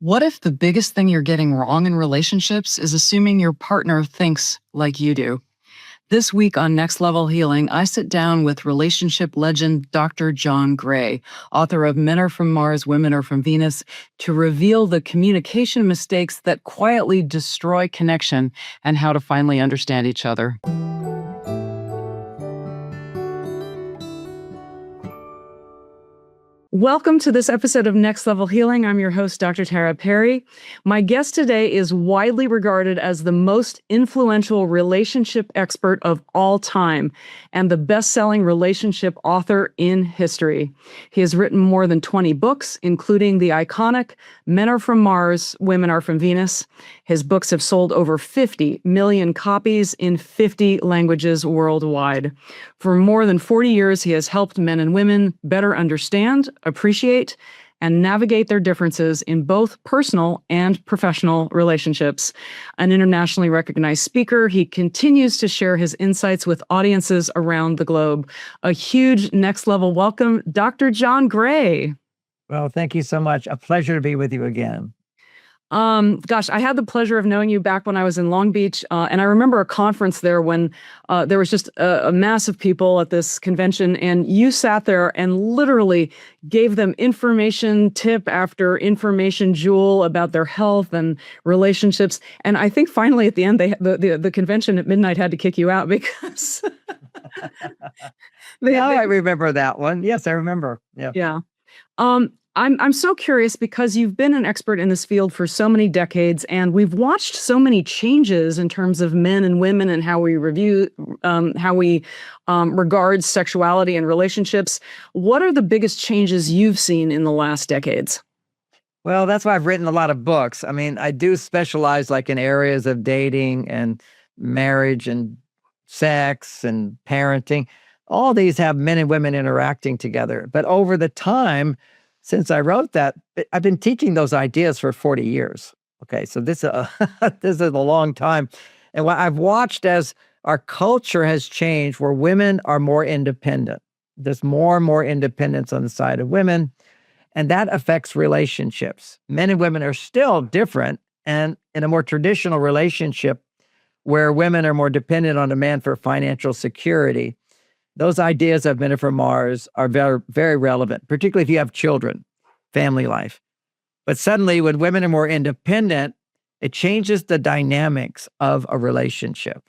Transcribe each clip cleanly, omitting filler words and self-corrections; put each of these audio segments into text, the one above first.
What if the biggest thing you're getting wrong in relationships is assuming your partner thinks like you do? This week on Next Level Healing, I sit down with relationship legend Dr. John Gray, author of Men Are From Mars, Women Are From Venus, to reveal the communication mistakes that quietly destroy connection and how to finally understand each other. Welcome to this episode of Next Level Healing. I'm your host, Dr. Tara Perry. My guest today is widely regarded as the most influential relationship expert of all time and the best-selling relationship author in history. He has written more than 20 books, including the iconic Men Are From Mars, Women Are From Venus. His books have sold over 50 million copies in 50 languages worldwide. For more than 40 years, he has helped men and women better understand, appreciate, and navigate their differences in both personal and professional relationships. An internationally recognized speaker, he continues to share his insights with audiences around the globe. A huge next level welcome, Dr. John Gray. Well, thank you so much. A pleasure to be with you again. I had the pleasure of knowing you back when I was in Long Beach, and I remember a conference there when there was just a mass of people at this convention, and you sat there and literally gave them information tip after information jewel about their health and relationships. And I think finally at the end, the convention at midnight had to kick you out because I remember that one. Yes, I remember. Yeah. Yeah. I'm so curious because you've been an expert in this field for so many decades, and we've watched so many changes in terms of men and women and how we regard sexuality and relationships. What are the biggest changes you've seen in the last decades? Well, that's why I've written a lot of books. I mean, I do specialize like in areas of dating and marriage and sex and parenting. All these have men and women interacting together. But over the time, since I wrote that, I've been teaching those ideas for 40 years. Okay, so this is a long time. And what I've watched as our culture has changed where women are more independent. There's more and more independence on the side of women, and that affects relationships. Men and women are still different, and in a more traditional relationship where women are more dependent on a man for financial security, those ideas of Men Are From Mars are very, very relevant, particularly if you have children, family life. But suddenly, when women are more independent, it changes the dynamics of a relationship.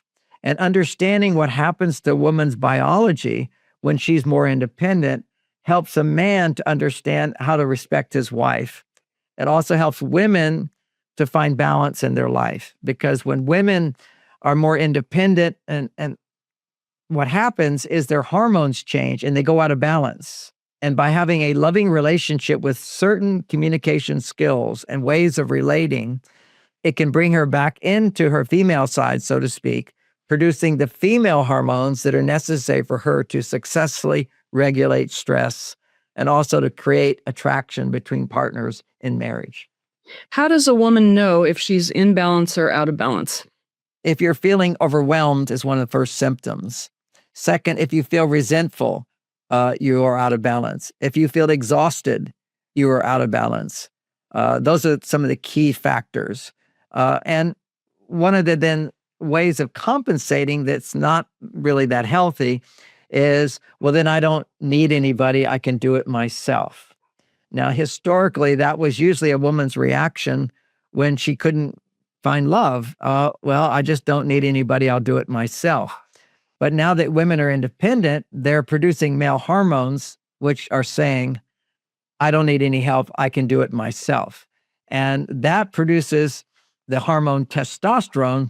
And understanding what happens to a woman's biology when she's more independent helps a man to understand how to respect his wife. It also helps women to find balance in their life, because when women are more independent and what happens is their hormones change and they go out of balance. And by having a loving relationship with certain communication skills and ways of relating, it can bring her back into her female side, so to speak, producing the female hormones that are necessary for her to successfully regulate stress and also to create attraction between partners in marriage. How does a woman know if she's in balance or out of balance? If you're feeling overwhelmed is one of the first symptoms. Second, if you feel resentful, you are out of balance. If you feel exhausted, you are out of balance. Those are some of the key factors. And one of the then ways of compensating that's not really that healthy is, well, then I don't need anybody. I can do it myself. Now, historically, that was usually a woman's reaction when she couldn't find love. Well, I just don't need anybody. I'll do it myself. But now that women are independent, they're producing male hormones, which are saying, I don't need any help. I can do it myself. And that produces the hormone testosterone.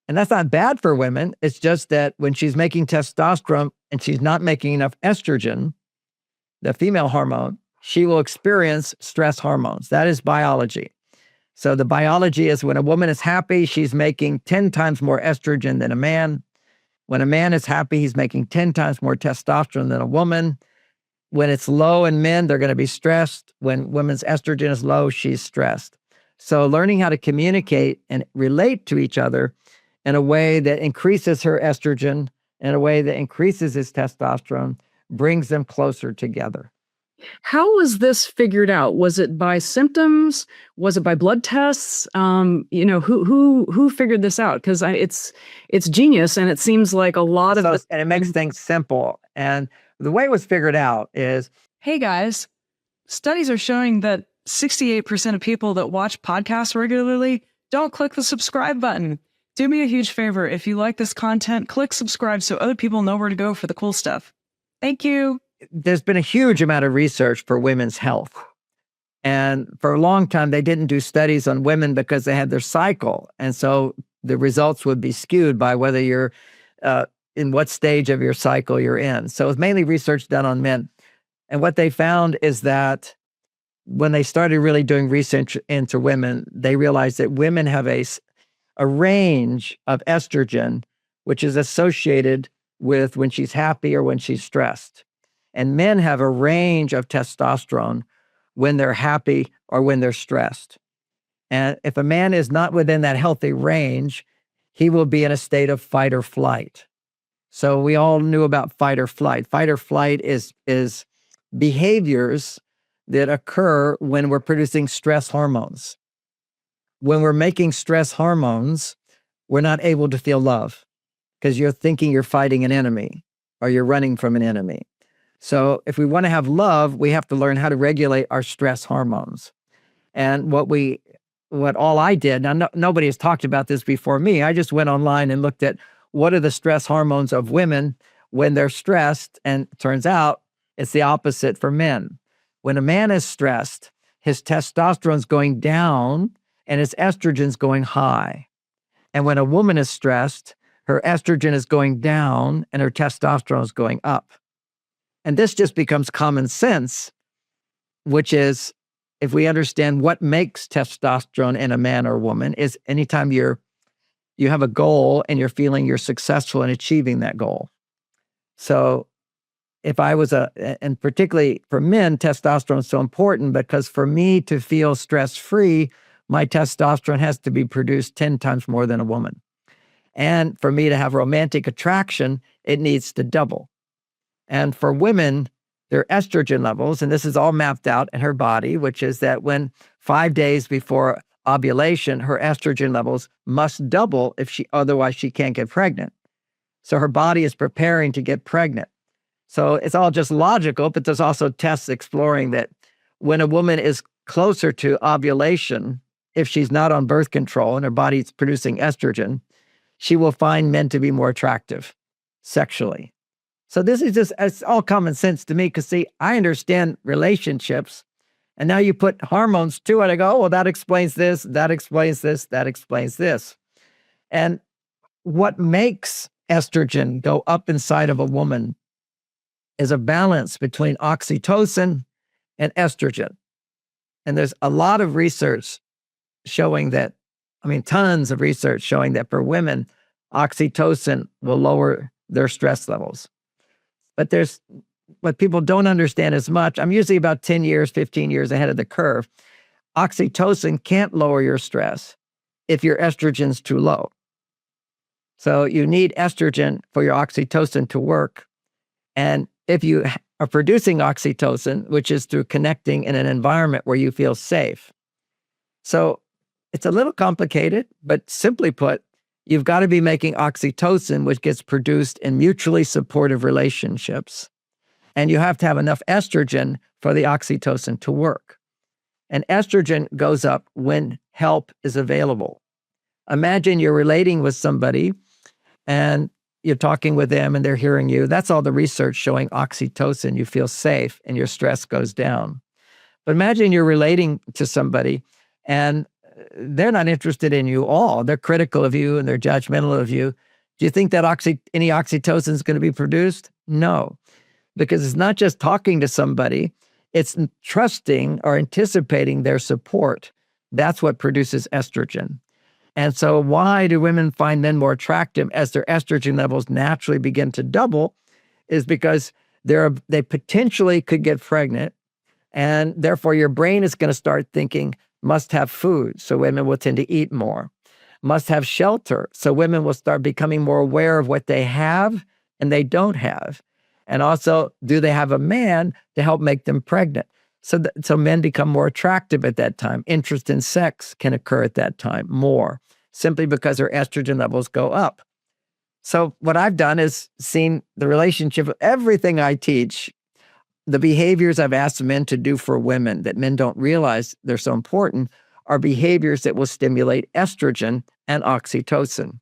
And that's not bad for women. It's just that when she's making testosterone and she's not making enough estrogen, the female hormone, she will experience stress hormones. That is biology. So the biology is when a woman is happy, she's making 10 times more estrogen than a man. When a man is happy, he's making 10 times more testosterone than a woman. When it's low in men, they're going to be stressed. When women's estrogen is low, she's stressed. So learning how to communicate and relate to each other in a way that increases her estrogen, in a way that increases his testosterone, brings them closer together. How was this figured out? Was it by symptoms? Was it by blood tests? Who figured this out? Because it's genius, and it seems like a lot of So, the. and it makes things simple. And the way it was figured out is Hey guys, studies are showing that 68% of people that watch podcasts regularly don't click the subscribe button. Do me a huge favor. If you like this content, click subscribe so other people know where to go for the cool stuff. Thank you. there's been a huge amount of research for women's health. And for a long time, they didn't do studies on women because they had their cycle. And so the results would be skewed by whether you're in what stage of your cycle you're in. So it was mainly research done on men. And what they found is that when they started really doing research into women, they realized that women have a range of estrogen, which is associated with when she's happy or when she's stressed. And men have a range of testosterone when they're happy or when they're stressed. And if a man is not within that healthy range, he will be in a state of fight or flight. So we all knew about fight or flight. Fight or flight is behaviors that occur when we're producing stress hormones. When we're making stress hormones, we're not able to feel love because you're thinking you're fighting an enemy or you're running from an enemy. So if we want to have love, we have to learn how to regulate our stress hormones. And what all I did, now nobody has talked about this before me, I just went online and looked at what are the stress hormones of women when they're stressed, and it turns out it's the opposite for men. When a man is stressed, his testosterone's going down and his estrogen's going high. And when a woman is stressed, her estrogen is going down and her testosterone is going up. And this just becomes common sense, which is if we understand what makes testosterone in a man or a woman is anytime you have a goal and you're feeling you're successful in achieving that goal. So if I was and particularly for men, testosterone is so important because for me to feel stress-free, my testosterone has to be produced 10 times more than a woman. And for me to have romantic attraction, it needs to double. And for women, their estrogen levels, and this is all mapped out in her body, which is that when 5 days before ovulation, her estrogen levels must double otherwise she can't get pregnant. So her body is preparing to get pregnant. So it's all just logical, but there's also tests exploring that when a woman is closer to ovulation, if she's not on birth control and her body's producing estrogen, she will find men to be more attractive sexually. So this is it's all common sense to me because, see, I understand relationships. And now you put hormones to it. I go, oh, well, that explains this, that explains this, that explains this. And what makes estrogen go up inside of a woman is a balance between oxytocin and estrogen. And there's a lot of research showing that, tons of research showing that for women, oxytocin will lower their stress levels. But there's what people don't understand as much. I'm usually about 10 years, 15 years ahead of the curve. Oxytocin can't lower your stress if your estrogen's too low. So you need estrogen for your oxytocin to work. And if you are producing oxytocin, which is through connecting in an environment where you feel safe. So it's a little complicated, but simply put, you've got to be making oxytocin, which gets produced in mutually supportive relationships. And you have to have enough estrogen for the oxytocin to work. And estrogen goes up when help is available. Imagine you're relating with somebody and you're talking with them and they're hearing you. That's all the research showing oxytocin. You feel safe and your stress goes down. But imagine you're relating to somebody and they're not interested in you at all. They're critical of you and they're judgmental of you. Do you think that any oxytocin is going to be produced? No, because it's not just talking to somebody, it's trusting or anticipating their support. That's what produces estrogen. And so why do women find men more attractive as their estrogen levels naturally begin to double is because they potentially could get pregnant, and therefore your brain is going to start thinking, must have food, so women will tend to eat more. Must have shelter, so women will start becoming more aware of what they have and they don't have. And also, do they have a man to help make them pregnant? So men become more attractive at that time. Interest in sex can occur at that time more, simply because their estrogen levels go up. So what I've done is seen the relationship of everything I teach, the behaviors I've asked men to do for women that men don't realize they're so important are behaviors that will stimulate estrogen and oxytocin.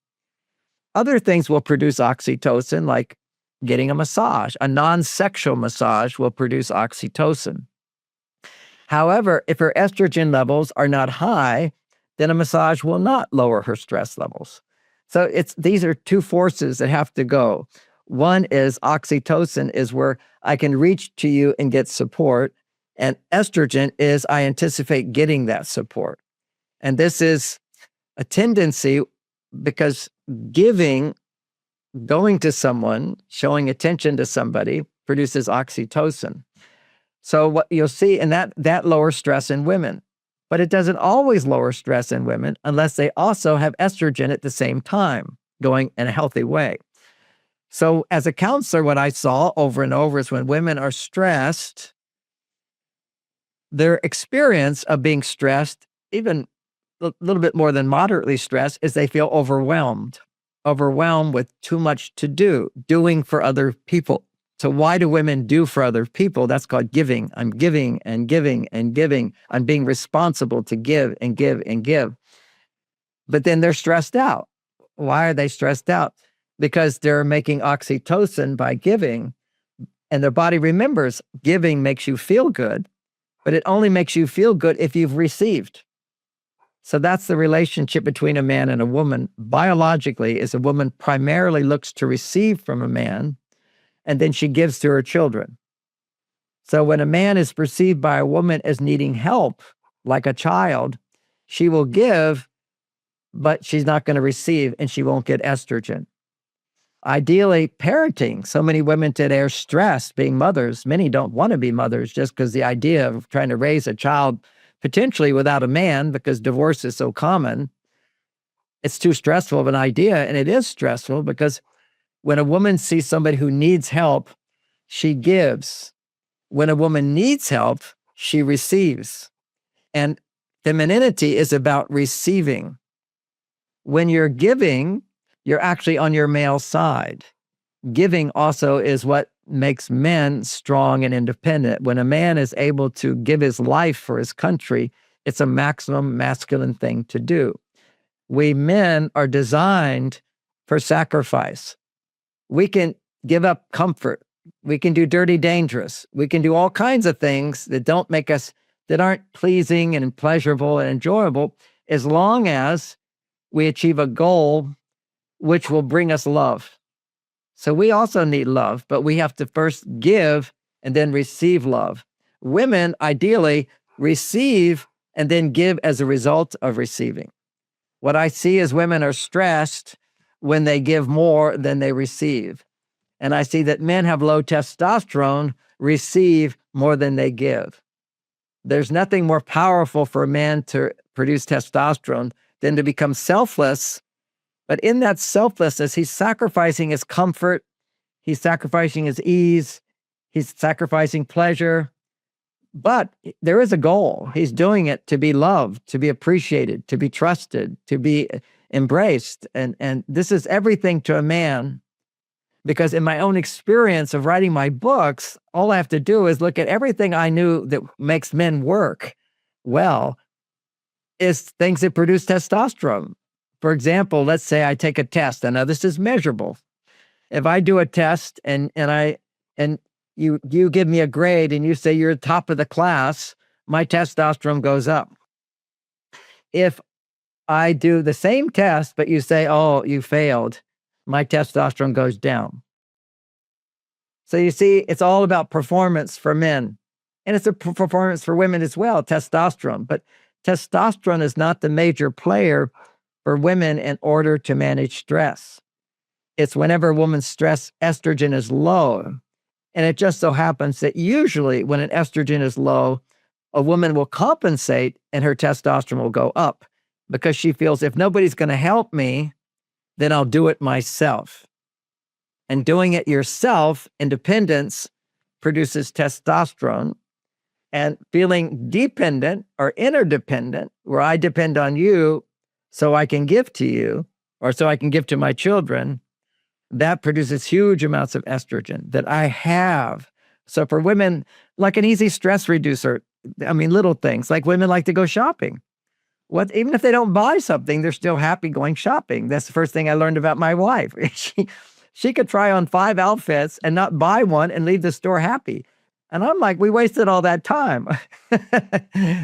Other things will produce oxytocin, like getting a massage. A non-sexual massage will produce oxytocin. However, if her estrogen levels are not high, then a massage will not lower her stress levels. So these are two forces that have to go. One is oxytocin is where I can reach to you and get support. And estrogen is I anticipate getting that support. And this is a tendency because going to someone, showing attention to somebody produces oxytocin. So what you'll see, and that lowers stress in women. But it doesn't always lower stress in women unless they also have estrogen at the same time, going in a healthy way. So as a counselor, what I saw over and over is when women are stressed, their experience of being stressed, even a little bit more than moderately stressed, is they feel overwhelmed with too much to do, doing for other people. So why do women do for other people? That's called giving. I'm giving and giving and giving. I'm being responsible to give and give and give. But then they're stressed out. Why are they stressed out? Because they're making oxytocin by giving, and their body remembers giving makes you feel good, but it only makes you feel good if you've received. So that's the relationship between a man and a woman. Biologically, is a woman primarily looks to receive from a man, and then she gives to her children. So when a man is perceived by a woman as needing help, like a child, she will give, but she's not going to receive, and she won't get estrogen. Ideally, parenting. So many women today are stressed being mothers. Many don't want to be mothers just because the idea of trying to raise a child potentially without a man, because divorce is so common, it's too stressful of an idea. And it is stressful because when a woman sees somebody who needs help, she gives. When a woman needs help, she receives. And femininity is about receiving. When you're giving, you're actually on your male side. Giving also is what makes men strong and independent. When a man is able to give his life for his country, it's a maximum masculine thing to do. We men are designed for sacrifice. We can give up comfort. We can do dirty dangerous. We can do all kinds of things that don't make us, that aren't pleasing and pleasurable and enjoyable, as long as we achieve a goal which will bring us love. So we also need love, but we have to first give and then receive love. Women ideally receive and then give as a result of receiving. What I see is women are stressed when they give more than they receive. And I see that men have low testosterone, receive more than they give. There's nothing more powerful for a man to produce testosterone than to become selfless. But in that selflessness, he's sacrificing his comfort, he's sacrificing his ease, he's sacrificing pleasure. But there is a goal. He's doing it to be loved, to be appreciated, to be trusted, to be embraced. And this is everything to a man. Because in my own experience of writing my books, all I have to do is look at everything I knew that makes men work well is things that produce testosterone. For example, let's say I take a test. I know this is measurable. If I do a test and you give me a grade and you say you're top of the class, my testosterone goes up. If I do the same test, but you say, oh, you failed, my testosterone goes down. So you see, it's all about performance for men. And it's a performance for women as well, testosterone. But testosterone is not the major player for women in order to manage stress. It's whenever a woman's stress estrogen is low. And it just so happens that usually when an estrogen is low, a woman will compensate and her testosterone will go up because she feels if nobody's going to help me, then I'll do it myself. And doing it yourself, independence, produces testosterone. And feeling dependent or interdependent, where I depend on you so I can give to you or so I can give to my children, that produces huge amounts of estrogen that I have. So for women, like an easy stress reducer, I mean, little things like women like to go shopping. Even if they don't buy something, they're still happy going shopping. That's the first thing I learned about my wife. She could try on 5 outfits and not buy one and leave the store happy. And I'm like, we wasted all that time.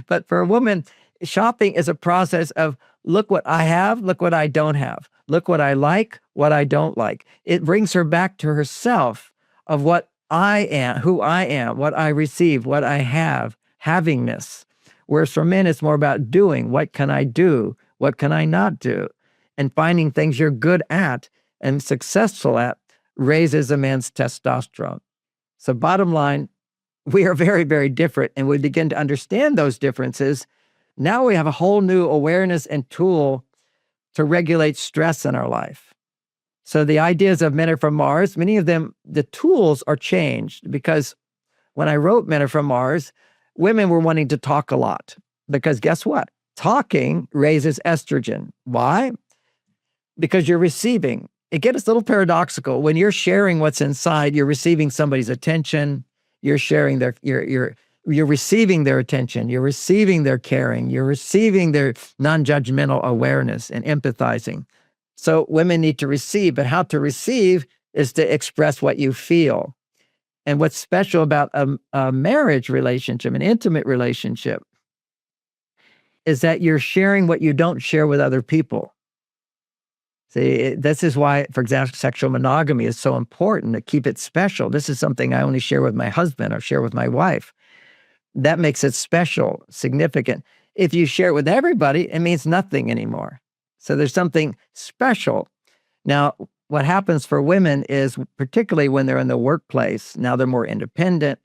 But for a woman, shopping is a process of look what I have, look what I don't have. Look what I like, what I don't like. It brings her back to herself of what I am, who I am, what I receive, what I have, havingness. Whereas for men, it's more about doing. What can I do? What can I not do? And finding things you're good at and successful at raises a man's testosterone. So bottom line, we are very, very different, and we begin to understand those differences. Now we have a whole new awareness and tool to regulate stress in our life. So the ideas of Men Are From Mars, many of them, the tools are changed because when I wrote Men Are From Mars, women were wanting to talk a lot because guess what? Talking raises estrogen. Why? Because you're receiving. It gets a little paradoxical. When you're sharing what's inside, you're receiving somebody's attention. You're sharing you're receiving their attention. You're receiving their caring. You're receiving their non-judgmental awareness and empathizing. So women need to receive, but how to receive is to express what you feel. And what's special about a marriage relationship, an intimate relationship, is that you're sharing what you don't share with other people. See, this is why, for example, sexual monogamy is so important to keep it special. This is something I only share with my husband or share with my wife. That makes it special, significant. If you share it with everybody, it means nothing anymore. So there's something special. Now, what happens for women is, particularly when they're in the workplace, now they're more independent.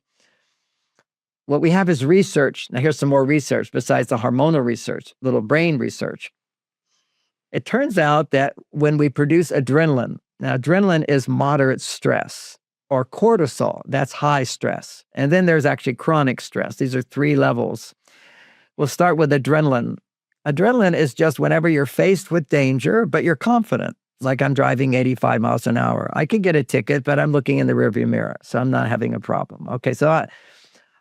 What we have is research. Now, here's some more research besides the hormonal research, little brain research. It turns out that when we produce adrenaline, now adrenaline is moderate stress, or cortisol, that's high stress. And then there's actually chronic stress. These are 3 levels. We'll start with adrenaline. Adrenaline is just whenever you're faced with danger, but you're confident. Like I'm driving 85 miles an hour. I could get a ticket, but I'm looking in the rearview mirror, so I'm not having a problem. Okay, so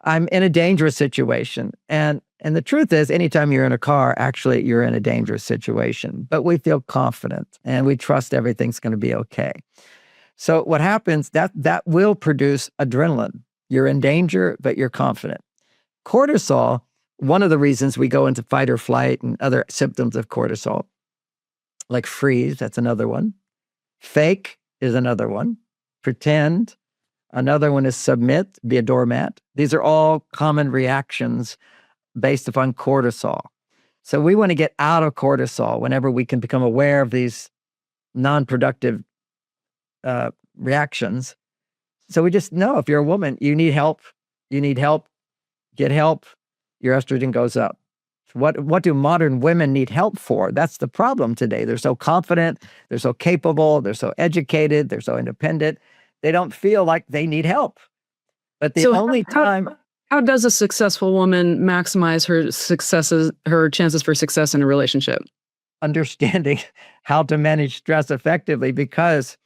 I'm in a dangerous situation. And the truth is, anytime you're in a car, actually, you're in a dangerous situation. But we feel confident, and we trust everything's going to be okay. So what happens, that will produce adrenaline. You're in danger, but you're confident. Cortisol, one of the reasons we go into fight or flight and other symptoms of cortisol, like freeze, that's another one. Fake is another one. Pretend. Another one is submit, be a doormat. These are all common reactions based upon cortisol. So we want to get out of cortisol whenever we can become aware of these non-productive reactions. So we just know if you're a woman, you need help, get help, your estrogen goes up. What do modern women need help for? That's the problem today. They're so confident, they're so capable, they're so educated, they're so independent. They don't feel like they need help. But the only time... How does a successful woman maximize her chances for success in a relationship? Understanding how to manage stress effectively, because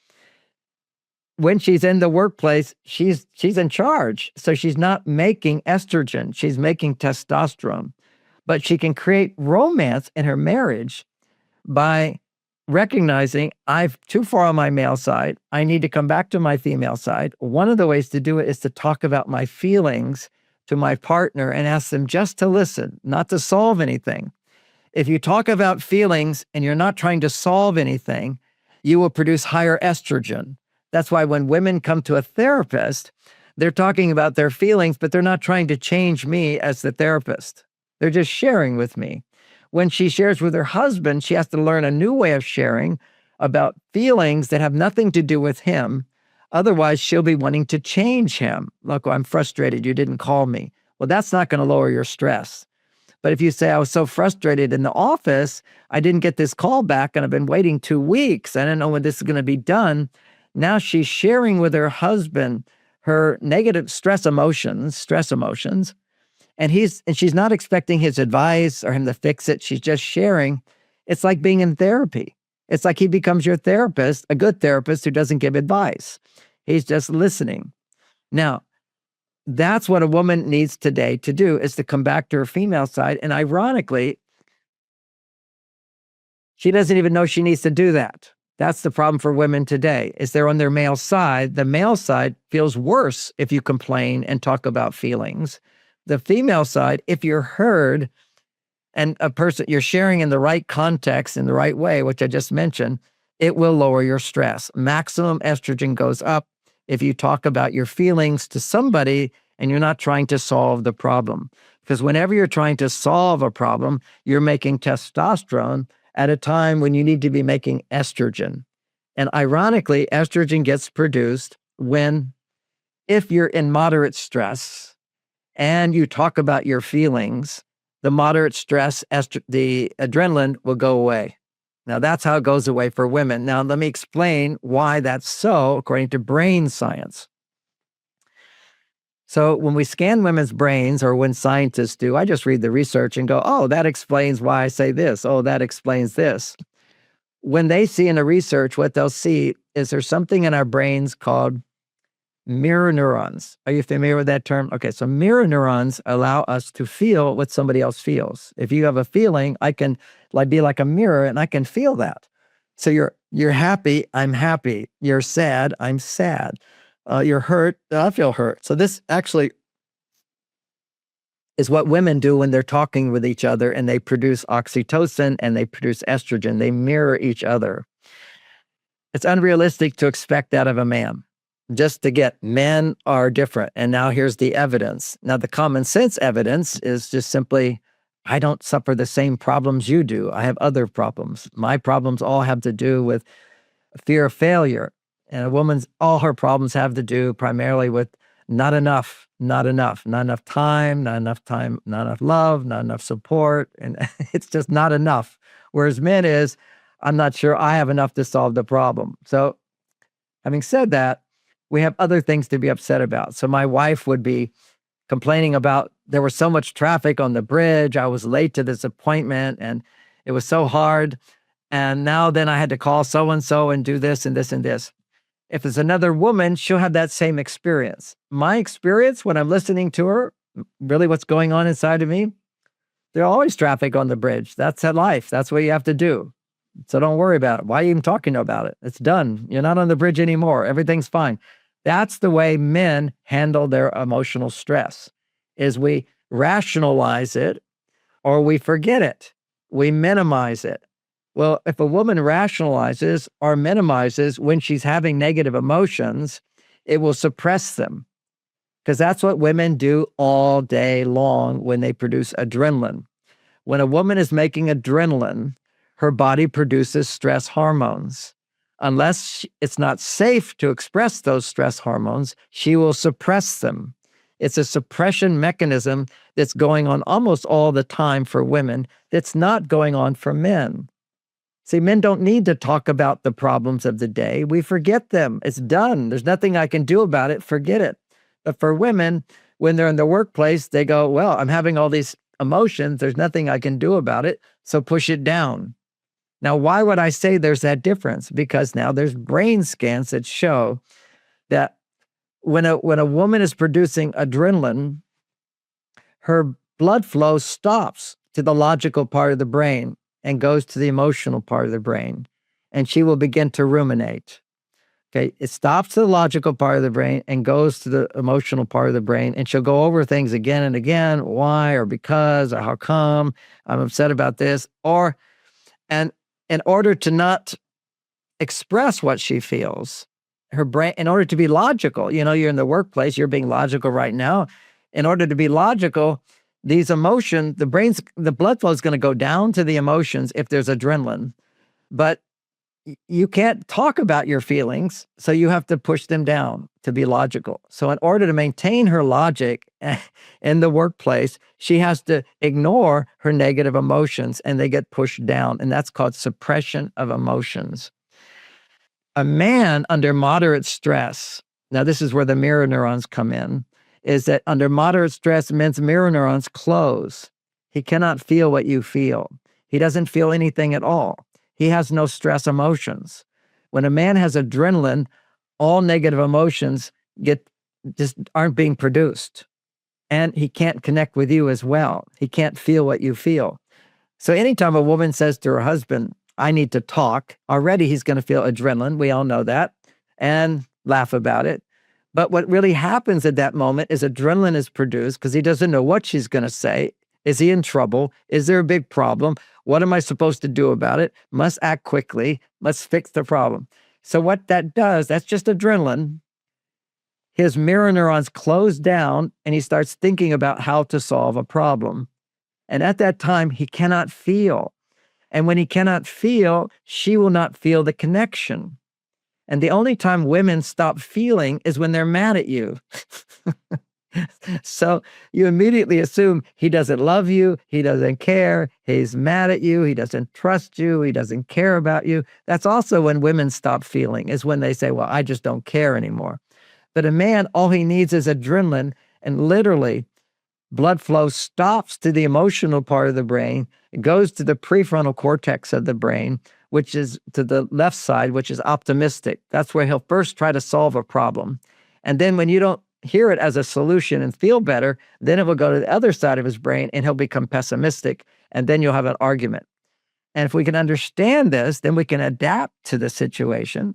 when she's in the workplace, she's in charge. So she's not making estrogen, she's making testosterone. But she can create romance in her marriage by recognizing I'm too far on my male side. I need to come back to my female side. One of the ways to do it is to talk about my feelings to my partner and ask them just to listen, not to solve anything. If you talk about feelings and you're not trying to solve anything, you will produce higher estrogen. That's why when women come to a therapist, they're talking about their feelings, but they're not trying to change me as the therapist. They're just sharing with me. When she shares with her husband, she has to learn a new way of sharing about feelings that have nothing to do with him. Otherwise, she'll be wanting to change him. Look, I'm frustrated. You didn't call me. Well, that's not going to lower your stress. But if you say, I was so frustrated in the office, I didn't get this call back and I've been waiting 2 weeks. I don't know when this is going to be done. Now she's sharing with her husband her negative stress emotions, and she's not expecting his advice or him to fix it. She's just sharing. It's like being in therapy. It's like he becomes your therapist, a good therapist who doesn't give advice. He's just listening. Now, that's what a woman needs today to do, is to come back to her female side. And ironically, she doesn't even know she needs to do that. That's the problem for women today, is they're on their male side. The male side feels worse if you complain and talk about feelings. The female side, if you're heard and you're sharing in the right context, in the right way, which I just mentioned, it will lower your stress. Maximum estrogen goes up if you talk about your feelings to somebody and you're not trying to solve the problem. Because whenever you're trying to solve a problem, you're making testosterone at a time when you need to be making estrogen. And ironically, estrogen gets produced if you're in moderate stress and you talk about your feelings, the moderate stress, the adrenaline will go away. Now, that's how it goes away for women. Now, let me explain why that's so, according to brain science. So when we scan women's brains, or when scientists do, I just read the research and go, oh, that explains why I say this. Oh, that explains this. When they see in the research, what they'll see is there's something in our brains called mirror neurons. Are you familiar with that term? Okay, so mirror neurons allow us to feel what somebody else feels. If you have a feeling, I can be like a mirror and I can feel that. So you're happy, I'm happy. You're sad, I'm sad. You're hurt, I feel hurt. So this actually is what women do when they're talking with each other, and they produce oxytocin and they produce estrogen. They mirror each other. It's unrealistic to expect that of a man. Just to get, men are different. And now here's the evidence. Now, the common sense evidence is just simply, I don't suffer the same problems you do. I have other problems. My problems all have to do with fear of failure. And all her problems have to do primarily with not enough time, not enough love, not enough support. And it's just not enough. Whereas men is, I'm not sure I have enough to solve the problem. So having said that, we have other things to be upset about. So my wife would be complaining about, there was so much traffic on the bridge. I was late to this appointment and it was so hard. And now then I had to call so-and-so and do this and this and this. If it's another woman, she'll have that same experience. My experience when I'm listening to her, really what's going on inside of me, there's always traffic on the bridge. That's life. That's what you have to do. So don't worry about it. Why are you even talking about it? It's done. You're not on the bridge anymore. Everything's fine. That's the way men handle their emotional stress, is we rationalize it or we forget it. We minimize it. Well, if a woman rationalizes or minimizes when she's having negative emotions, it will suppress them, because that's what women do all day long when they produce adrenaline. When a woman is making adrenaline, her body produces stress hormones. Unless it's not safe to express those stress hormones, she will suppress them. It's a suppression mechanism that's going on almost all the time for women that's not going on for men. See, men don't need to talk about the problems of the day. We forget them. It's done. There's nothing I can do about it. Forget it. But for women, when they're in the workplace, they go, well, I'm having all these emotions. There's nothing I can do about it. So push it down. Now, why would I say there's that difference? Because now there's brain scans that show that when a woman is producing adrenaline, her blood flow stops to the logical part of the brain and goes to the emotional part of the brain, and she will begin to ruminate. Okay, it stops to the logical part of the brain and goes to the emotional part of the brain, and she'll go over things again and again, why or because or how come I'm upset about this, and in order to not express what she feels, her brain, in order to be logical, you're in the workplace, you're being logical right now. In order to be logical, these emotions, the blood flow is going to go down to the emotions if there's adrenaline, but you can't talk about your feelings, so you have to push them down to be logical. So in order to maintain her logic in the workplace, she has to ignore her negative emotions, and they get pushed down, and that's called suppression of emotions. A man under moderate stress, now this is where the mirror neurons come in, is that under moderate stress, men's mirror neurons close. He cannot feel what you feel. He doesn't feel anything at all. He has no stress emotions. When a man has adrenaline, all negative emotions just aren't being produced. And he can't connect with you as well. He can't feel what you feel. So anytime a woman says to her husband, I need to talk, already he's going to feel adrenaline. We all know that, and laugh about it. But what really happens at that moment is adrenaline is produced because he doesn't know what she's going to say. Is he in trouble? Is there a big problem? What am I supposed to do about it? Must act quickly. Let's fix the problem. So what that does, that's just adrenaline. His mirror neurons close down and he starts thinking about how to solve a problem. And at that time, he cannot feel. And when he cannot feel, she will not feel the connection. And the only time women stop feeling is when they're mad at you. So you immediately assume he doesn't love you, he doesn't care, he's mad at you, he doesn't trust you, he doesn't care about you. That's also when women stop feeling, is when they say, well, I just don't care anymore. But a man, all he needs is adrenaline, and literally blood flow stops to the emotional part of the brain. It goes to the prefrontal cortex of the brain, which is to the left side, which is optimistic. That's where he'll first try to solve a problem. And then when you don't hear it as a solution and feel better, then it will go to the other side of his brain and he'll become pessimistic. And then you'll have an argument. And if we can understand this, then we can adapt to the situation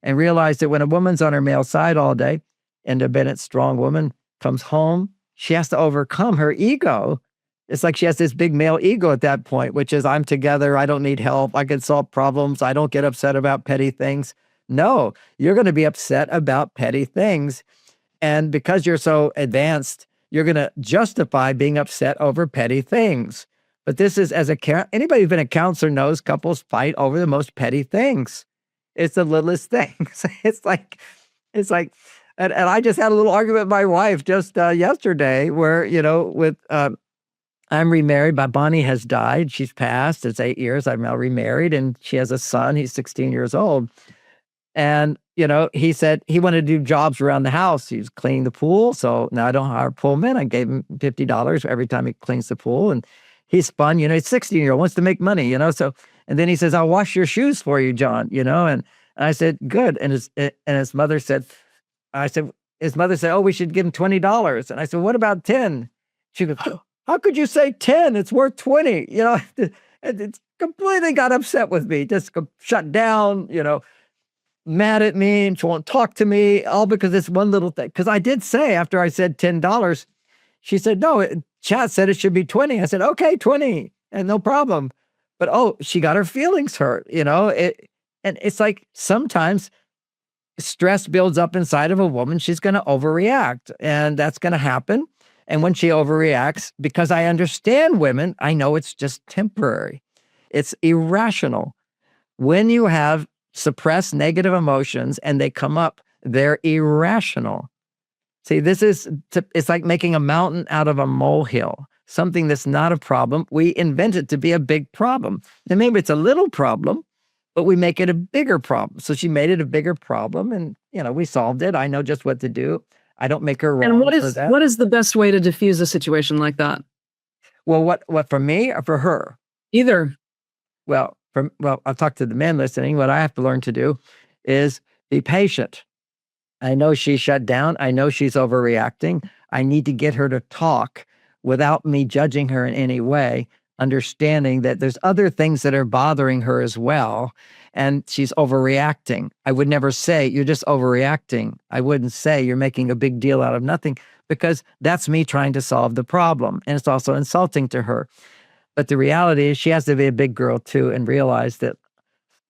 and realize that when a woman's on her male side all day, independent, strong woman, comes home, she has to overcome her ego. It's like she has this big male ego at that point, which is, I'm together, I don't need help, I can solve problems, I don't get upset about petty things. No, you're going to be upset about petty things. And because you're so advanced, you're going to justify being upset over petty things. But this is, anybody who's been a counselor knows couples fight over the most petty things. It's the littlest things. It's like, and I just had a little argument with my wife just yesterday where, I'm remarried. My Bonnie has died. She's passed. It's 8 years. I'm now remarried, and she has a son. He's 16 years old. And, he said he wanted to do jobs around the house. He was cleaning the pool. So now I don't hire poolmen. I gave him $50 every time he cleans the pool. And he's fun. He's 16-year-old, wants to make money, So, and then he says, I'll wash your shoes for you, John, and I said, good. And his mother said, oh, we should give him $20. And I said, what about 10? She goes, how could you say 10? It's worth 20. It's completely got upset with me, just shut down, mad at me, and she won't talk to me, all because this one little thing. Because I did say, after I said $10, she said, no, chat said it should be 20. I said, okay, 20, and no problem. But, she got her feelings hurt, and it's like sometimes stress builds up inside of a woman, she's going to overreact, and that's going to happen. And when she overreacts, because I understand women, I know it's just temporary. It's irrational. When you have suppressed negative emotions and they come up, they're irrational. See, it's like making a mountain out of a molehill, something that's not a problem. We invent it to be a big problem. And maybe it's a little problem, but we make it a bigger problem. So she made it a bigger problem, and, we solved it. I know just what to do. I don't make her wrong. And what is the best way to diffuse a situation like that? Well, what for me or for her? Either. Well, I'll talk to the men listening. What I have to learn to do is be patient. I know she's shut down. I know she's overreacting. I need to get her to talk without me judging her in any way, understanding that there's other things that are bothering her as well, and she's overreacting. I would never say, you're just overreacting. I wouldn't say you're making a big deal out of nothing, because that's me trying to solve the problem, and it's also insulting to her. But the reality is she has to be a big girl too and realize that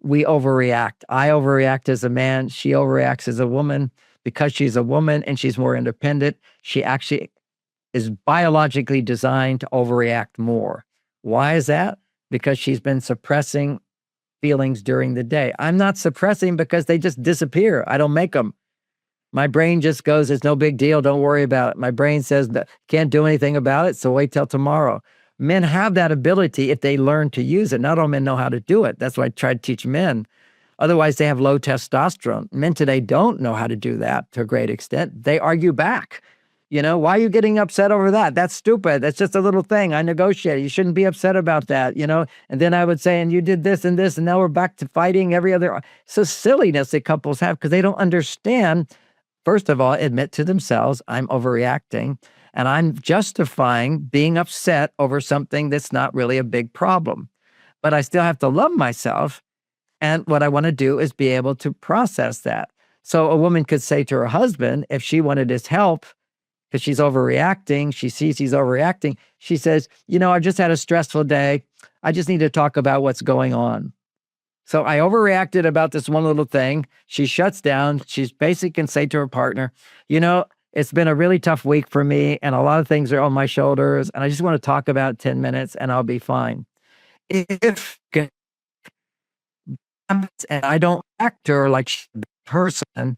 we overreact. I overreact as a man. She overreacts as a woman. Because she's a woman and she's more independent, she actually is biologically designed to overreact more. Why is that? Because she's been suppressing feelings during the day. I'm not suppressing because they just disappear. I don't make them. My brain just goes, it's no big deal. Don't worry about it. My brain says, can't do anything about it, so wait till tomorrow. Men have that ability if they learn to use it. Not all men know how to do it. That's why I try to teach men. Otherwise, they have low testosterone. Men today don't know how to do that to a great extent. They argue back. Why are you getting upset over that? That's stupid. That's just a little thing. I negotiated. You shouldn't be upset about that, And then I would say, and you did this, and now we're back to fighting every other. So silliness that couples have because they don't understand. First of all, admit to themselves, I'm overreacting, and I'm justifying being upset over something that's not really a big problem. But I still have to love myself. And what I want to do is be able to process that. So a woman could say to her husband, if she wanted his help, because she's overreacting, she sees he's overreacting, she says, I've just had a stressful day. I just need to talk about what's going on. So I overreacted about this one little thing. She shuts down. She's basically can say to her partner, it's been a really tough week for me and a lot of things are on my shoulders and I just want to talk about 10 minutes and I'll be fine. If and I don't act to her like she's a person,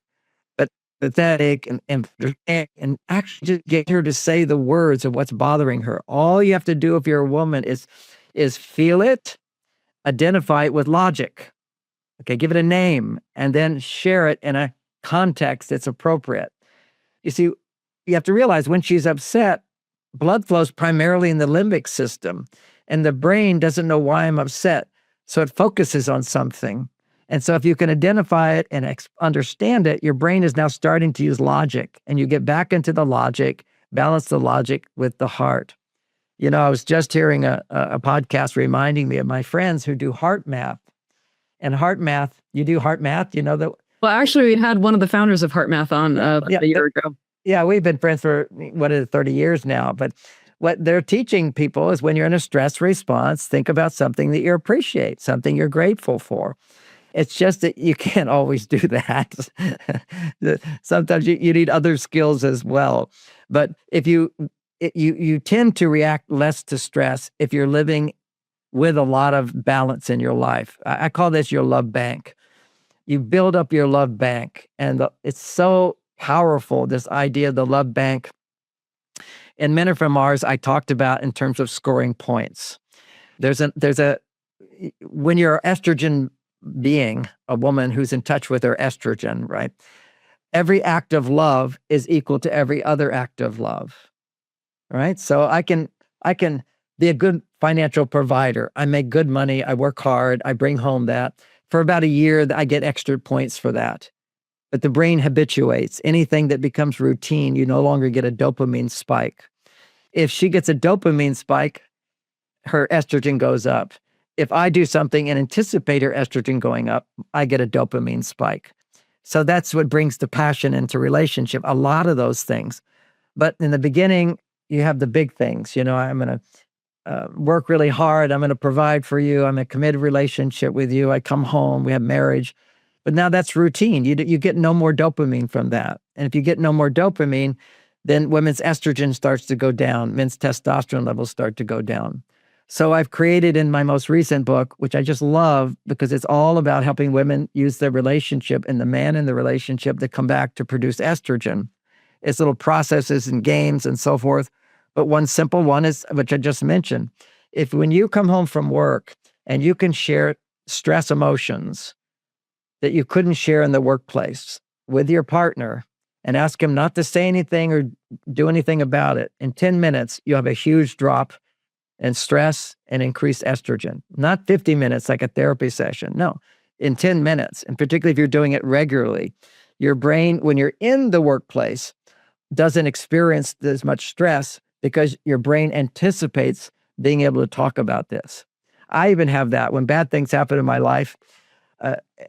but pathetic and actually just get her to say the words of what's bothering her. All you have to do if you're a woman is feel it, identify it with logic. Okay, give it a name, and then share it in a context that's appropriate. You see, you have to realize when she's upset, blood flows primarily in the limbic system, and the brain doesn't know why I'm upset. So it focuses on something. And so if you can identify it and understand it, your brain is now starting to use logic, and you get back into the logic, balance the logic with the heart. I was just hearing a podcast reminding me of my friends who do heart math. And heart math, you do heart math, that. Well, actually, we had one of the founders of Heart Math on a year ago. Yeah, we've been friends for 30 years now. But what they're teaching people is when you're in a stress response, think about something that you appreciate, something you're grateful for. It's just that you can't always do that. Sometimes you need other skills as well. But if you tend to react less to stress if you're living with a lot of balance in your life. I call this your love bank. You build up your love bank, and it's so powerful, this idea of the love bank. In Men Are From Mars, I talked about in terms of scoring points. When you're an estrogen being, a woman who's in touch with her estrogen, right? Every act of love is equal to every other act of love, right? So I can be a good financial provider. I make good money. I work hard. I bring home that. For about a year, I get extra points for that. But the brain habituates. Anything that becomes routine, you no longer get a dopamine spike. If she gets a dopamine spike, her estrogen goes up. If I do something and anticipate her estrogen going up, I get a dopamine spike. So that's what brings the passion into relationship, a lot of those things. But in the beginning, you have the big things. I'm going to work really hard. I'm going to provide for you. I'm in a committed relationship with you. I come home. We have marriage. But now that's routine. You get no more dopamine from that. And if you get no more dopamine, then women's estrogen starts to go down. Men's testosterone levels start to go down. So I've created in my most recent book, which I just love because it's all about helping women use their relationship and the man in the relationship to come back to produce estrogen. It's little processes and games and so forth. But one simple one is, which I just mentioned, when you come home from work and you can share stress emotions that you couldn't share in the workplace with your partner and ask him not to say anything or do anything about it, in 10 minutes, you have a huge drop in stress and increased estrogen. Not 50 minutes like a therapy session. No, in 10 minutes. And particularly if you're doing it regularly, your brain, when you're in the workplace, doesn't experience as much stress because your brain anticipates being able to talk about this. I even have that when bad things happen in my life,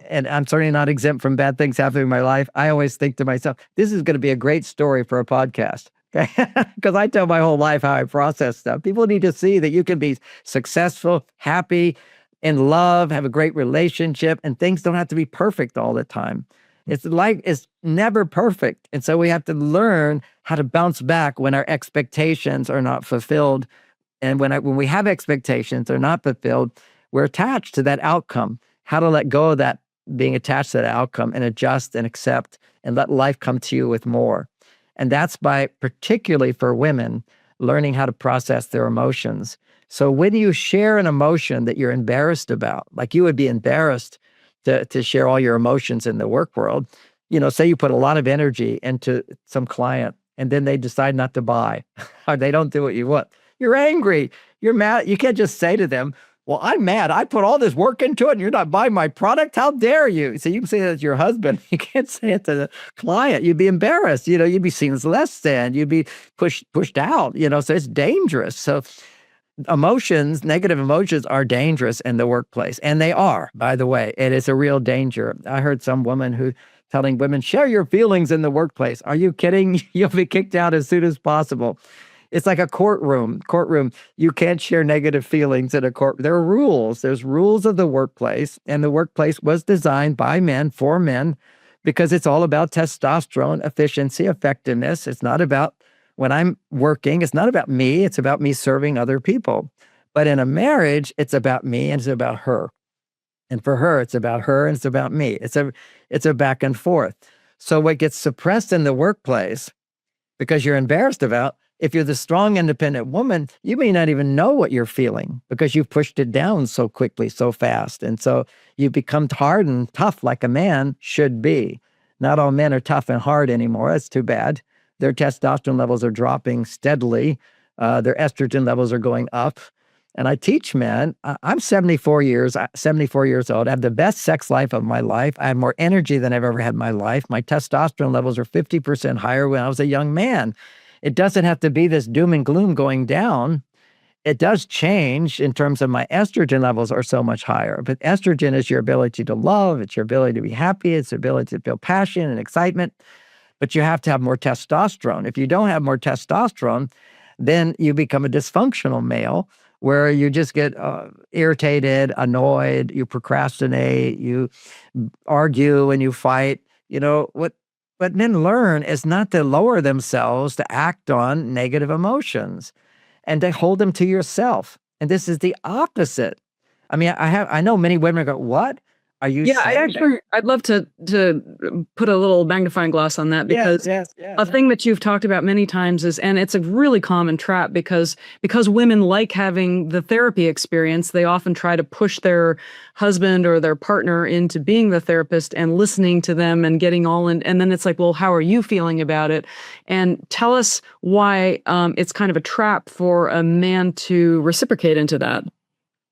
and I'm certainly not exempt from bad things happening in my life. I always think to myself, this is going to be a great story for a podcast. Because I tell my whole life how I process stuff. People need to see that you can be successful, happy, in love, have a great relationship, and things don't have to be perfect all the time. It's never perfect. And so we have to learn how to bounce back when our expectations are not fulfilled. And when we have expectations that are not fulfilled, we're attached to that outcome. How to let go of that being attached to that outcome and adjust and accept and let life come to you with more. And that's by, particularly for women, learning how to process their emotions. So when you share an emotion that you're embarrassed about, like you would be embarrassed to share all your emotions in the work world. Say you put a lot of energy into some client and then they decide not to buy or they don't do what you want. You're angry. You're mad. You can't just say to them, well, I'm mad. I put all this work into it and you're not buying my product. How dare you? So you can say that to your husband. You can't say it to the client. You'd be embarrassed. You'd be seen as less than. You'd be pushed out, so it's dangerous. So emotions, negative emotions are dangerous in the workplace. And they are, by the way. It is a real danger. I heard some woman who telling women, share your feelings in the workplace. Are you kidding? You'll be kicked out as soon as possible. It's like a courtroom. You can't share negative feelings in a court. There are rules. There's rules of the workplace. And the workplace was designed by men for men because it's all about testosterone, efficiency, effectiveness. It's not about when I'm working, it's not about me. It's about me serving other people. But in a marriage, it's about me and it's about her. And for her, it's about her and it's about me. It's a back and forth. So what gets suppressed in the workplace, because you're embarrassed about, if you're the strong, independent woman, you may not even know what you're feeling because you've pushed it down so quickly, so fast. And so you become hard and tough like a man should be. Not all men are tough and hard anymore. That's too bad. Their testosterone levels are dropping steadily. Their estrogen levels are going up. And I teach men. I'm 74 years old. I have the best sex life of my life. I have more energy than I've ever had in my life. My testosterone levels are 50% higher when I was a young man. It doesn't have to be this doom and gloom going down. It does change in terms of my estrogen levels are so much higher. But estrogen is your ability to love. It's your ability to be happy. It's the ability to feel passion and excitement. But you have to have more testosterone. If you don't have more testosterone, then you become a dysfunctional male where you just get irritated, annoyed, you procrastinate, you argue and you fight. What men learn is not to lower themselves to act on negative emotions and to hold them to yourself. And this is the opposite. I mean, I know many women go, what? Are you Yeah, saying that? I'd love to put a little magnifying glass on that because Yes. a thing that you've talked about many times is, and it's a really common trap because women like having the therapy experience, they often try to push their husband or their partner into being the therapist and listening to them and getting all in. And then it's like, well, how are you feeling about it? And tell us why it's kind of a trap for a man to reciprocate into that.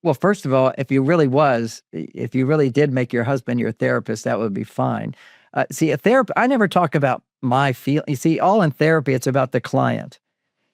Well, first of all, if you really did make your husband your therapist, that would be fine. See, I never talk about my feel. You see, all in therapy, it's about the client.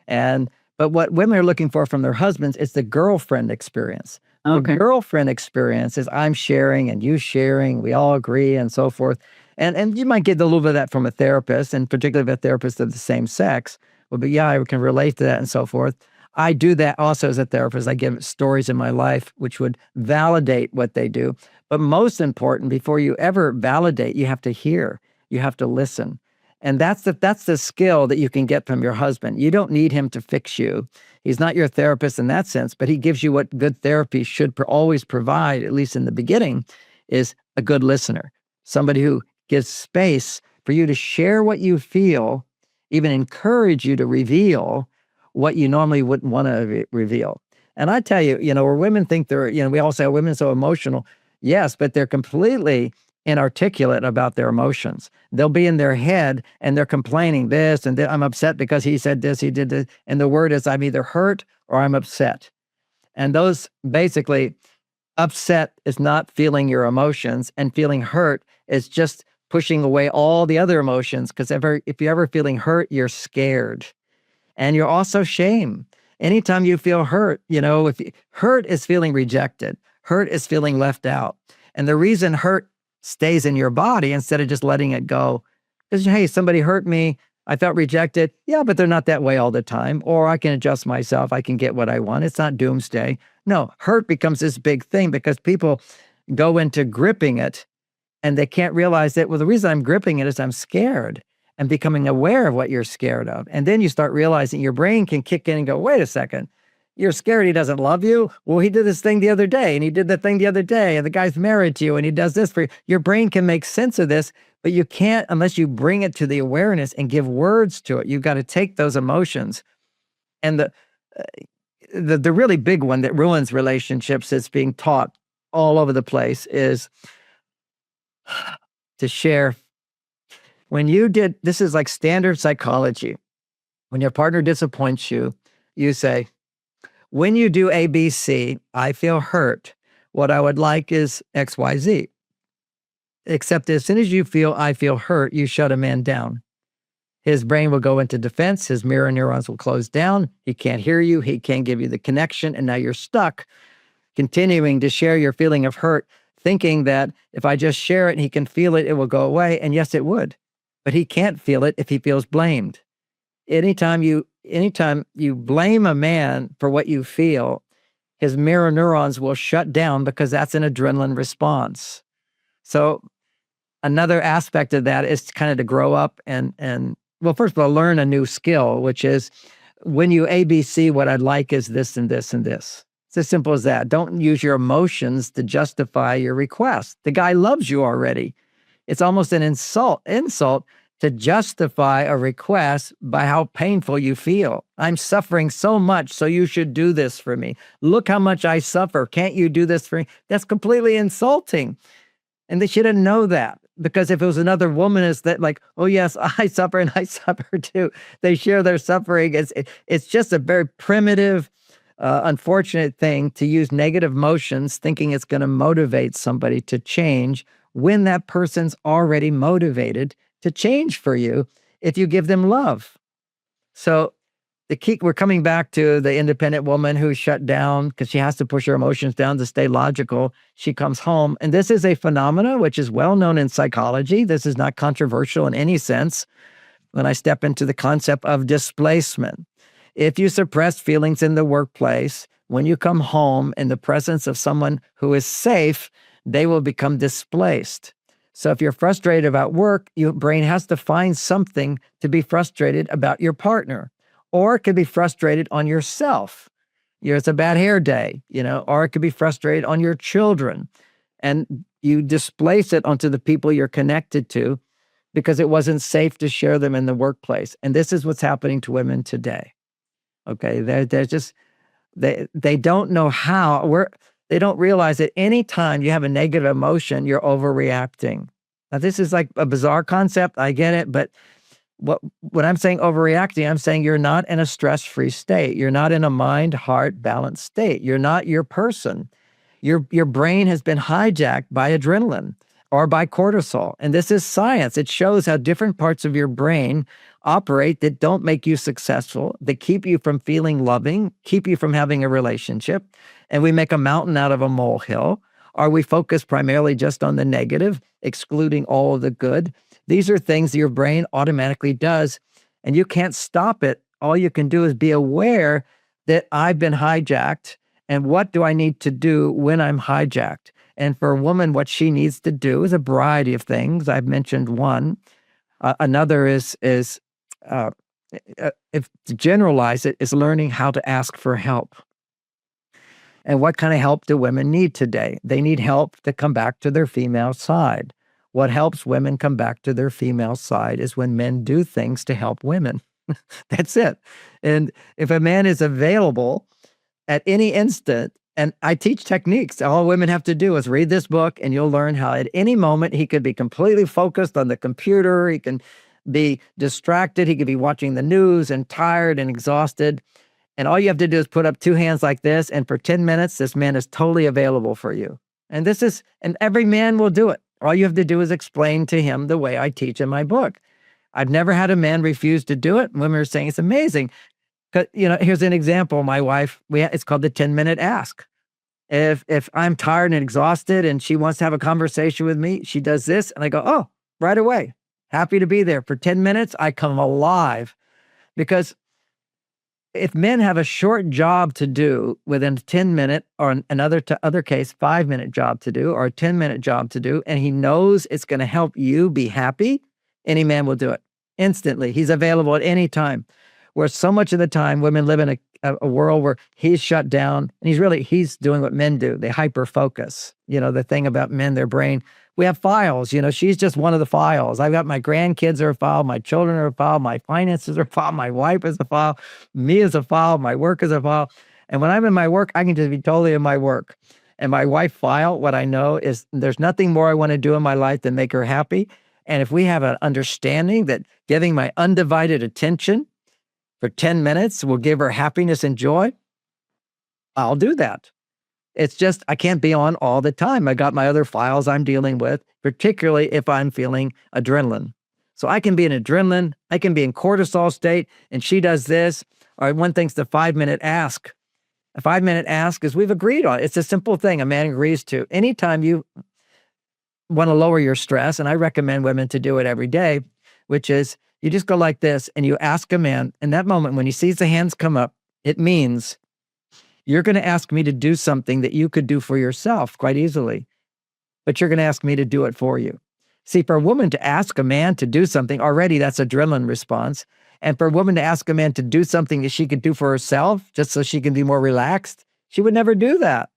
But what women are looking for from their husbands is the girlfriend experience. Okay. The girlfriend experience is I'm sharing and you sharing, we all agree and so forth. And you might get a little bit of that from a therapist, and particularly if a therapist of the same sex. Well, but yeah, I can relate to that and so forth. I do that also as a therapist. I give stories in my life which would validate what they do. But most important, before you ever validate, you have to hear, you have to listen. And that's the skill that you can get from your husband. You don't need him to fix you. He's not your therapist in that sense, but he gives you what good therapy should always provide, at least in the beginning, is a good listener. Somebody who gives space for you to share what you feel, even encourage you to reveal what you normally wouldn't want to reveal. And I tell you, where women think we all say, oh, women are so emotional. Yes, but they're completely inarticulate about their emotions. They'll be in their head and they're complaining this and I'm upset because he said this, he did this. And the word is I'm either hurt or I'm upset. And those basically, upset is not feeling your emotions, and feeling hurt is just pushing away all the other emotions. Because if you're ever feeling hurt, you're scared. And you're also shame. Anytime you feel hurt, hurt is feeling rejected. Hurt is feeling left out. And the reason hurt stays in your body instead of just letting it go is, hey, somebody hurt me. I felt rejected. Yeah, but they're not that way all the time. Or I can adjust myself. I can get what I want. It's not doomsday. No, hurt becomes this big thing because people go into gripping it and they can't realize that, well, the reason I'm gripping it is I'm scared. And becoming aware of what you're scared of. And then you start realizing your brain can kick in and go, wait a second, you're scared he doesn't love you? Well, he did this thing the other day, and he did that thing the other day, and the guy's married to you, and he does this for you. Your brain can make sense of this, but you can't unless you bring it to the awareness and give words to it. You've got to take those emotions. And the really big one that ruins relationships that's being taught all over the place is to share. When you did, this is like standard psychology. When your partner disappoints you, you say, when you do ABC, I feel hurt. What I would like is XYZ. Except as soon as you feel I feel hurt, you shut a man down. His brain will go into defense. His mirror neurons will close down. He can't hear you. He can't give you the connection. And now you're stuck continuing to share your feeling of hurt, thinking that if I just share it and he can feel it, it will go away. And yes, it would. But he can't feel it if he feels blamed. Anytime you blame a man for what you feel, his mirror neurons will shut down because that's an adrenaline response. So another aspect of that is kind of to grow up and well, first of all, learn a new skill, which is when you ABC, what I'd like is this and this and this. It's as simple as that. Don't use your emotions to justify your request. The guy loves you already. It's almost an insult to justify a request by how painful you feel. I'm suffering so much, so you should do this for me. Look how much I suffer. Can't you do this for me? That's completely insulting. And they shouldn't know that, because if it was another woman, is that like, oh yes, I suffer and I suffer too. They share their suffering. It's just a very primitive, unfortunate thing to use negative emotions thinking it's going to motivate somebody to change when that person's already motivated to change for you if you give them love. So the key, we're coming back to the independent woman who's shut down because she has to push her emotions down to stay logical. She comes home, and this is a phenomena which is well known in psychology. This is not controversial in any sense when I step into the concept of displacement. If you suppress feelings in the workplace, when you come home in the presence of someone who is safe, they will become displaced. So if you're frustrated about work, your brain has to find something to be frustrated about your partner. Or it could be frustrated on yourself. It's a bad hair day, or it could be frustrated on your children. And you displace it onto the people you're connected to because it wasn't safe to share them in the workplace. And this is what's happening to women today. Okay, they're just, they don't know how, they don't realize that anytime you have a negative emotion, you're overreacting. Now, this is like a bizarre concept. I get it, but when I'm saying overreacting, I'm saying you're not in a stress-free state. You're not in a mind-heart balanced state. You're not your person. Your brain has been hijacked by adrenaline or by cortisol. And this is science. It shows how different parts of your brain operate that don't make you successful, that keep you from feeling loving, keep you from having a relationship. And we make a mountain out of a molehill, or we focus primarily just on the negative, excluding all of the good. These are things your brain automatically does, and you can't stop it. All you can do is be aware that I've been hijacked, and what do I need to do when I'm hijacked? And for a woman, what she needs to do is a variety of things. I've mentioned one. Another is if to generalize it, is learning how to ask for help. And what kind of help do women need today? They need help to come back to their female side. What helps women come back to their female side is when men do things to help women. That's it. And if a man is available at any instant, and I teach techniques, all women have to do is read this book, and you'll learn how at any moment he could be completely focused on the computer. He can be distracted. He could be watching the news and tired and exhausted. And all you have to do is put up two hands like this, and for 10 minutes, this man is totally available for you. And every man will do it. All you have to do is explain to him the way I teach in my book. I've never had a man refuse to do it. Women are saying it's amazing. Here's an example. My wife, it's called the 10-minute ask. If I'm tired and exhausted and she wants to have a conversation with me, she does this, and I go, oh, right away. Happy to be there. For 10 minutes, I come alive. Because if men have a short job to do within a 10-minute, or in another case, 5-minute job to do, or a 10-minute job to do, and he knows it's going to help you be happy, any man will do it instantly. He's available at any time. Where so much of the time women live in a world where he's shut down, and he's doing what men do. They hyper focus. The thing about men, their brain, we have files. She's just one of the files. I've got my grandkids are a file, my children are a file, my finances are a file, my wife is a file, me is a file, my work is a file. And when I'm in my work, I can just be totally in my work. and my wife file, what I know is there's nothing more I want to do in my life than make her happy. And if we have an understanding that giving my undivided attention for 10 minutes will give her happiness and joy, I'll do that. It's just, I can't be on all the time. I got my other files I'm dealing with, particularly if I'm feeling adrenaline. So I can be in adrenaline, I can be in cortisol state, and she does this. Or one thing's the 5-minute ask. A 5-minute ask is we've agreed on. It's a simple thing a man agrees to. Anytime you want to lower your stress, and I recommend women to do it every day, which is you just go like this and you ask a man, in that moment when he sees the hands come up, it means you're going to ask me to do something that you could do for yourself quite easily, but you're going to ask me to do it for you. See, for a woman to ask a man to do something, already that's adrenaline response. And for a woman to ask a man to do something that she could do for herself, just so she can be more relaxed, she would never do that.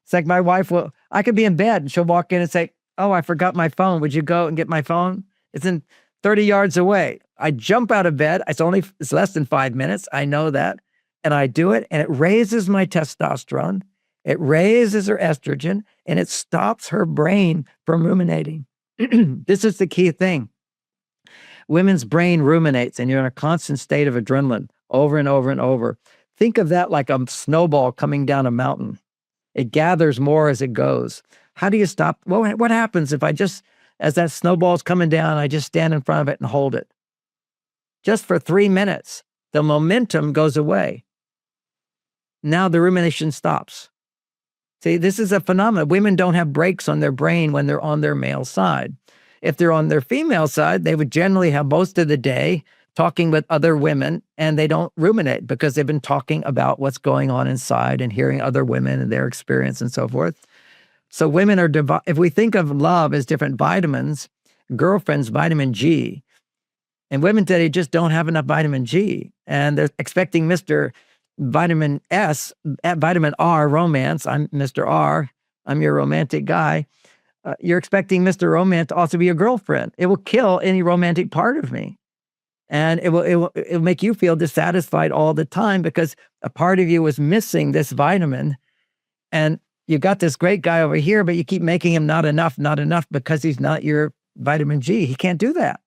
It's like my wife will, I could be in bed and she'll walk in and say, "Oh, I forgot my phone. Would you go and get my phone? It's in 30 yards away." I jump out of bed. It's less than 5 minutes. I know that. And I do it, and it raises my testosterone. It raises her estrogen, and it stops her brain from ruminating. This is the key thing. Women's brain ruminates, and you're in a constant state of adrenaline over and over and over. Think of that like a snowball coming down a mountain. It gathers more as it goes. How do you stop? Well, what happens if as that snowball's coming down, I just stand in front of it and hold it? Just for 3 minutes, the momentum goes away. Now the rumination stops. See, this is a phenomenon. Women don't have brakes on their brain when they're on their male side. If they're on their female side, they would generally have most of the day talking with other women, and they don't ruminate because they've been talking about what's going on inside and hearing other women and their experience and so forth. So women are, if we think of love as different vitamins, girlfriend's vitamin G, and women today just don't have enough vitamin G, and they're expecting Mr. Vitamin S, vitamin R romance. I'm Mr. R. I'm your romantic guy. You're expecting Mr. Romance to also be your girlfriend. It will kill any romantic part of me. And it will make you feel dissatisfied all the time because a part of you was missing this vitamin. And you got this great guy over here, but you keep making him not enough because he's not your vitamin G. He can't do that.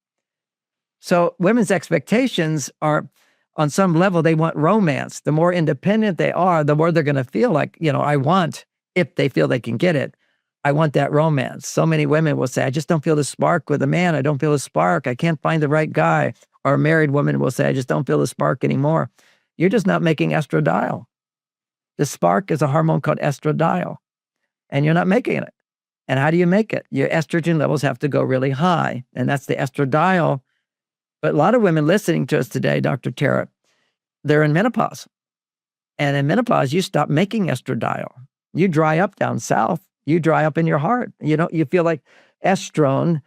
So women's expectations are, on some level, they want romance. The more independent they are, the more they're going to feel like, I want, if they feel they can get it, I want that romance. So many women will say, I just don't feel the spark with a man. I don't feel the spark. I can't find the right guy. Or a married woman will say, I just don't feel the spark anymore. You're just not making estradiol. The spark is a hormone called estradiol, and you're not making it. And how do you make it? Your estrogen levels have to go really high, and that's the estradiol. But a lot of women listening to us today, Dr. Tara, they're in menopause. And in menopause, you stop making estradiol. You dry up down south. You dry up in your heart. You feel like estrone,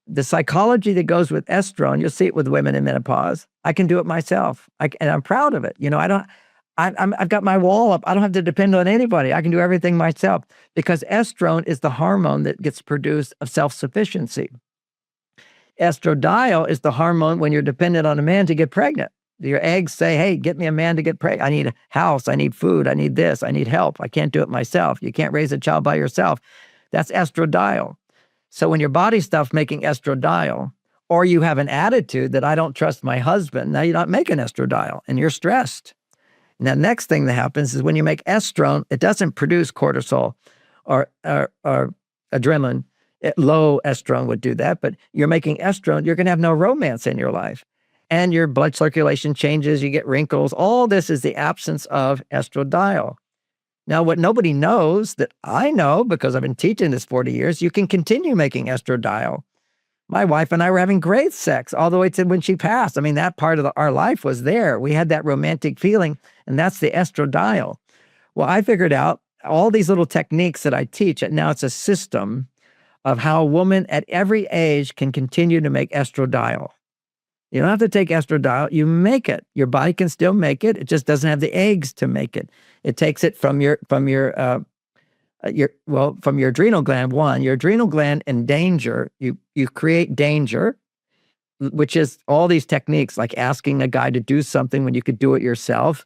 the psychology that goes with estrone, you'll see it with women in menopause. I can do it myself. And I'm proud of it. I've got my wall up. I don't have to depend on anybody. I can do everything myself because estrone is the hormone that gets produced of self-sufficiency. Estradiol is the hormone when you're dependent on a man to get pregnant. Your eggs say, hey, get me a man to get pregnant. I need a house. I need food. I need this. I need help. I can't do it myself. You can't raise a child by yourself. That's estradiol. So when your body stops making estradiol, or you have an attitude that I don't trust my husband, now you're not making estradiol and you're stressed. Now, the next thing that happens is when you make estrone, it doesn't produce cortisol or adrenaline. Low estrone would do that, but you're making estrone, you're going to have no romance in your life. And your blood circulation changes, you get wrinkles. All this is the absence of estradiol. Now, what nobody knows that I know, because I've been teaching this 40 years, you can continue making estradiol. My wife and I were having great sex all the way to when she passed. I mean, that part of our life was there. We had that romantic feeling, and that's the estradiol. Well, I figured out all these little techniques that I teach, and now it's a system of how a woman at every age can continue to make estradiol. You don't have to take estradiol, you make it. Your body can still make it. It just doesn't have the eggs to make it. It takes it from your adrenal gland. One, your adrenal gland in danger, you create danger, which is all these techniques like asking a guy to do something when you could do it yourself.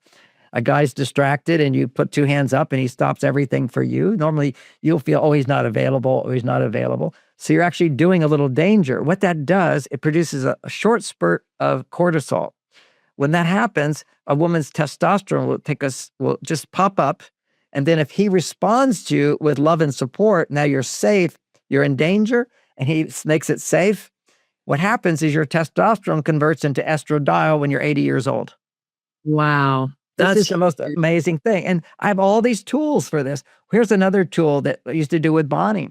a guy's distracted and you put two hands up and he stops everything for you, normally you'll feel, oh, he's not available, oh, he's not available. So you're actually doing a little danger. What that does, it produces a short spurt of cortisol. When that happens, a woman's testosterone will just pop up. And then if he responds to you with love and support, now you're safe, you're in danger, and he makes it safe. What happens is your testosterone converts into estradiol when you're 80 years old. Wow. This is the most amazing thing. And I have all these tools for this. Here's another tool that I used to do with Bonnie.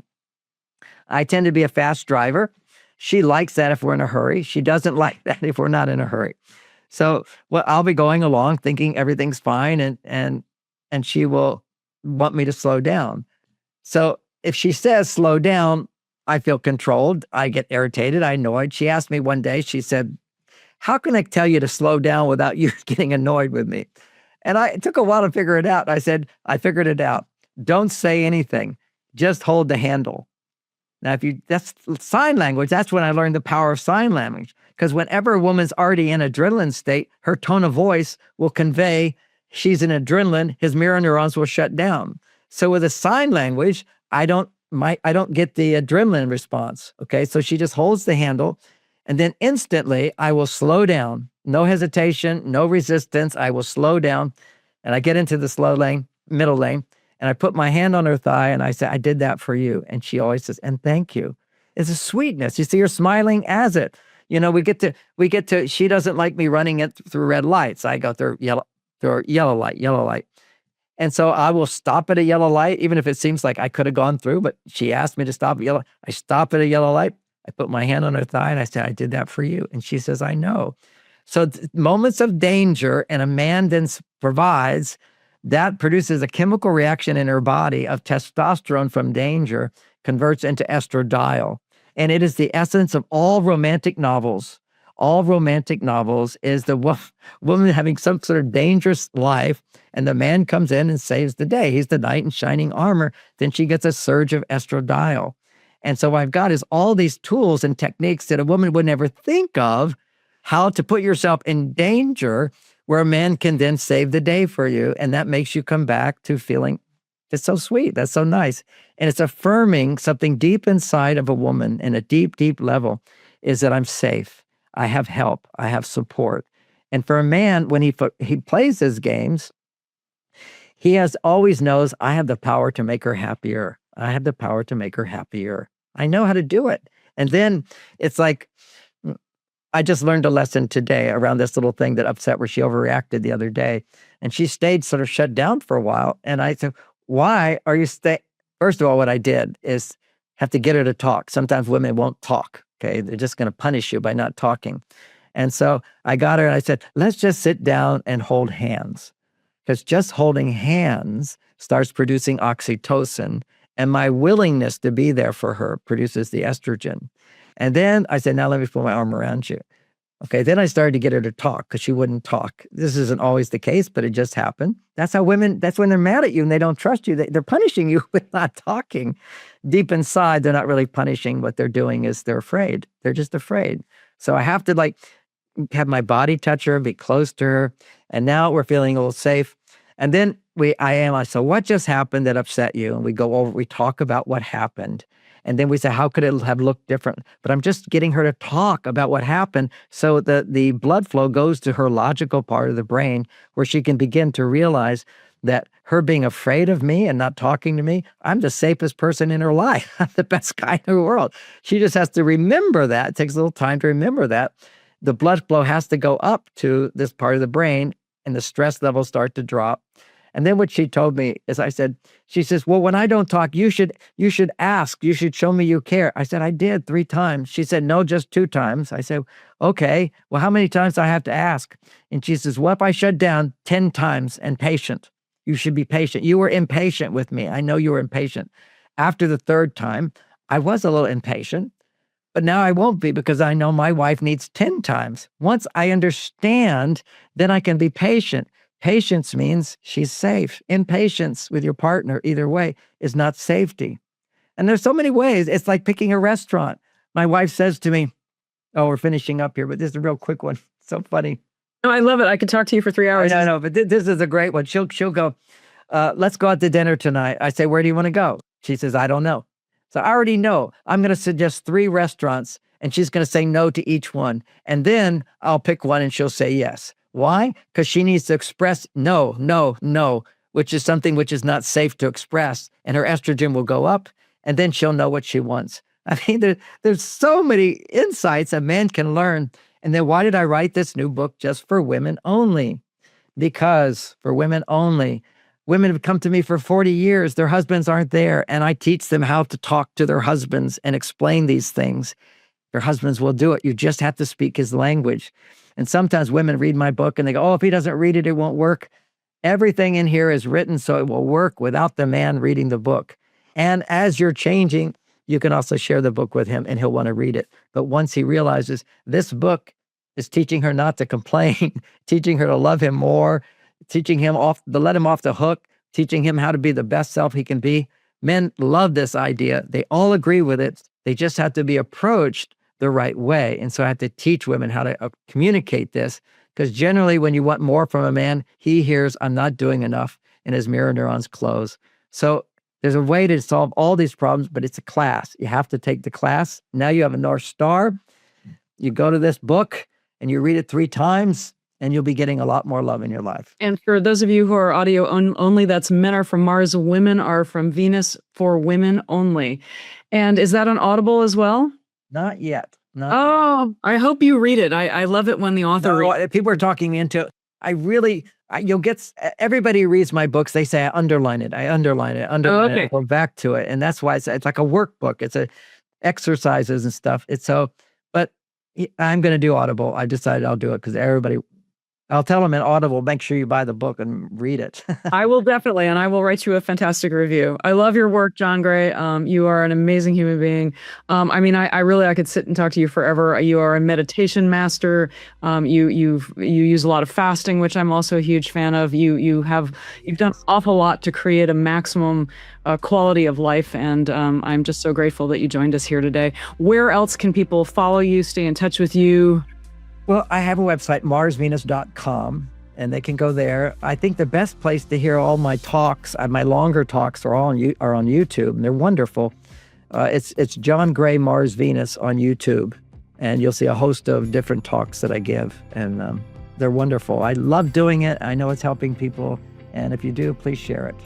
I tend to be a fast driver. She likes that if we're in a hurry. She doesn't like that if we're not in a hurry. So I'll be going along thinking everything's fine, and she will want me to slow down. So if she says slow down, I feel controlled. I get irritated. I annoyed. She asked me one day, she said, how can I tell you to slow down without you getting annoyed with me? And it took a while to figure it out. I said, I figured it out. Don't say anything. Just hold the handle. Now, that's sign language. That's when I learned the power of sign language. Because whenever a woman's already in adrenaline state, her tone of voice will convey she's in adrenaline, his mirror neurons will shut down. So with a sign language, I don't get the adrenaline response. Okay. So she just holds the handle, and then instantly I will slow down. No hesitation, no resistance. I will slow down, and I get into the slow lane, middle lane. And I put my hand on her thigh and I say, I did that for you. And she always says, and thank you. It's a sweetness. You see her smiling as it. We get to, she doesn't like me running it through red lights. I go through yellow light. And so I will stop at a yellow light, even if it seems like I could have gone through, but she asked me to stop at yellow. I stop at a yellow light. I put my hand on her thigh and I say, I did that for you. And she says, I know. So moments of danger, and a man then provides, that produces a chemical reaction in her body of testosterone from danger, converts into estradiol. And it is the essence of all romantic novels. All romantic novels is the woman having some sort of dangerous life, and the man comes in and saves the day. He's the knight in shining armor. Then she gets a surge of estradiol. And so what I've got is all these tools and techniques that a woman would never think of, how to put yourself in danger, where a man can then save the day for you. And that makes you come back to feeling, it's so sweet. That's so nice. And it's affirming something deep inside of a woman in a deep, deep level, is that I'm safe. I have help. I have support. And for a man, when he plays his games, he always knows, I have the power to make her happier. I have the power to make her happier. I know how to do it. And then it's like, I just learned a lesson today around this little thing that upset where she overreacted the other day. And she stayed sort of shut down for a while. And I said, why are you First of all, what I did is have to get her to talk. Sometimes women won't talk. Okay. They're just going to punish you by not talking. And so I got her and I said, let's just sit down and hold hands. Because just holding hands starts producing oxytocin. And my willingness to be there for her produces the estrogen. And then I said, now let me put my arm around you. Okay, then I started to get her to talk because she wouldn't talk. This isn't always the case, but it just happened. That's how women, that's when they're mad at you and they don't trust you. They're punishing you with not talking. Deep inside, they're not really punishing. What they're doing is they're afraid. They're just afraid. So I have to have my body touch her, be close to her. And now we're feeling a little safe. And then I analyze, so what just happened that upset you? And we talk about what happened. And then we say, how could it have looked different? But I'm just getting her to talk about what happened so that the blood flow goes to her logical part of the brain, where she can begin to realize that her being afraid of me and not talking to me, I'm the safest person in her life. I'm the best guy in the world. She just has to remember that. It takes a little time to remember that. The blood flow has to go up to this part of the brain, and the stress levels start to drop. And then what she told me is, she says, well, when I don't talk, you should ask, you should show me you care. I said, I did 3 times. She said, no, just 2 times. I said, okay, well, how many times do I have to ask? And she says, well, if I shut down 10 times and patient, you should be patient. You were impatient with me. I know you were impatient. After the 3rd time, I was a little impatient, but now I won't be, because I know my wife needs 10 times. Once I understand, then I can be patient. Patience means she's safe. Impatience with your partner, either way, is not safety. And there's so many ways. It's like picking a restaurant. My wife says to me, oh, we're finishing up here, but this is a real quick one. So funny. No, I love it. I could talk to you for 3 hours. No, but this is a great one. She'll go, let's go out to dinner tonight. I say, where do you want to go? She says, I don't know. So I already know. I'm going to suggest 3 restaurants, and she's going to say no to each one. And then I'll pick one and she'll say yes. Why? Because she needs to express no, no, no, which is something which is not safe to express. And her estrogen will go up, and then she'll know what she wants. I mean, there's so many insights a man can learn. And then why did I write this new book just for women only? Because for women only. Women have come to me for 40 years. Their husbands aren't there, and I teach them how to talk to their husbands and explain these things. Their husbands will do it. You just have to speak his language. And sometimes women read my book and they go, oh, if he doesn't read it, it won't work. Everything in here is written so it will work without the man reading the book. And as you're changing, you can also share the book with him and he'll want to read it. But once he realizes this book is teaching her not to complain, teaching her to love him more, teaching him to let him off the hook, teaching him how to be the best self he can be. Men love this idea. They all agree with it. They just have to be approached the right way. And so I have to teach women how to communicate this, because generally when you want more from a man, he hears, I'm not doing enough, and his mirror neurons close. So there's a way to solve all these problems, but it's a class. You have to take the class. Now you have a North Star. You go to this book and you read it 3 times, and you'll be getting a lot more love in your life. And for those of you who are audio only, that's Men Are From Mars, Women Are From Venus, for women only. And is that on Audible as well? Not yet. I hope you read it. I love it when the author reads. People are talking me into it. Everybody reads my books. They say I underline it. I go back to it. And that's why it's like a workbook. It's exercises and stuff. But I'm going to do Audible. I decided I'll do it because I'll tell them in Audible, make sure you buy the book and read it. I will definitely, and I will write you a fantastic review. I love your work, John Gray. You are an amazing human being. I could sit and talk to you forever. You are a meditation master. You use a lot of fasting, which I'm also a huge fan of. You've done an awful lot to create a maximum quality of life, and I'm just so grateful that you joined us here today. Where else can people follow you, stay in touch with you? Well, I have a website, marsvenus.com, and they can go there. I think the best place to hear all my talks, my longer talks, are on YouTube, and they're wonderful. It's John Gray Mars Venus on YouTube, and you'll see a host of different talks that I give, and they're wonderful. I love doing it. I know it's helping people, and if you do, please share it.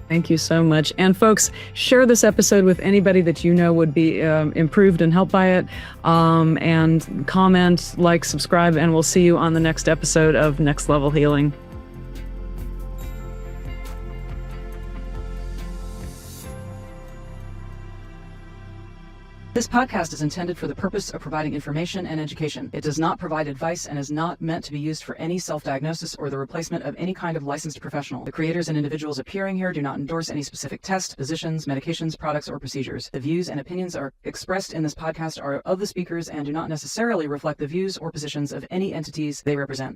Thank you so much. And folks, share this episode with anybody that you know would be improved and helped by it. And comment, like, subscribe, and we'll see you on the next episode of Next Level Healing. This podcast is intended for the purpose of providing information and education. It does not provide advice and is not meant to be used for any self-diagnosis or the replacement of any kind of licensed professional. The creators and individuals appearing here do not endorse any specific tests, positions, medications, products, or procedures. The views and opinions expressed in this podcast are of the speakers and do not necessarily reflect the views or positions of any entities they represent.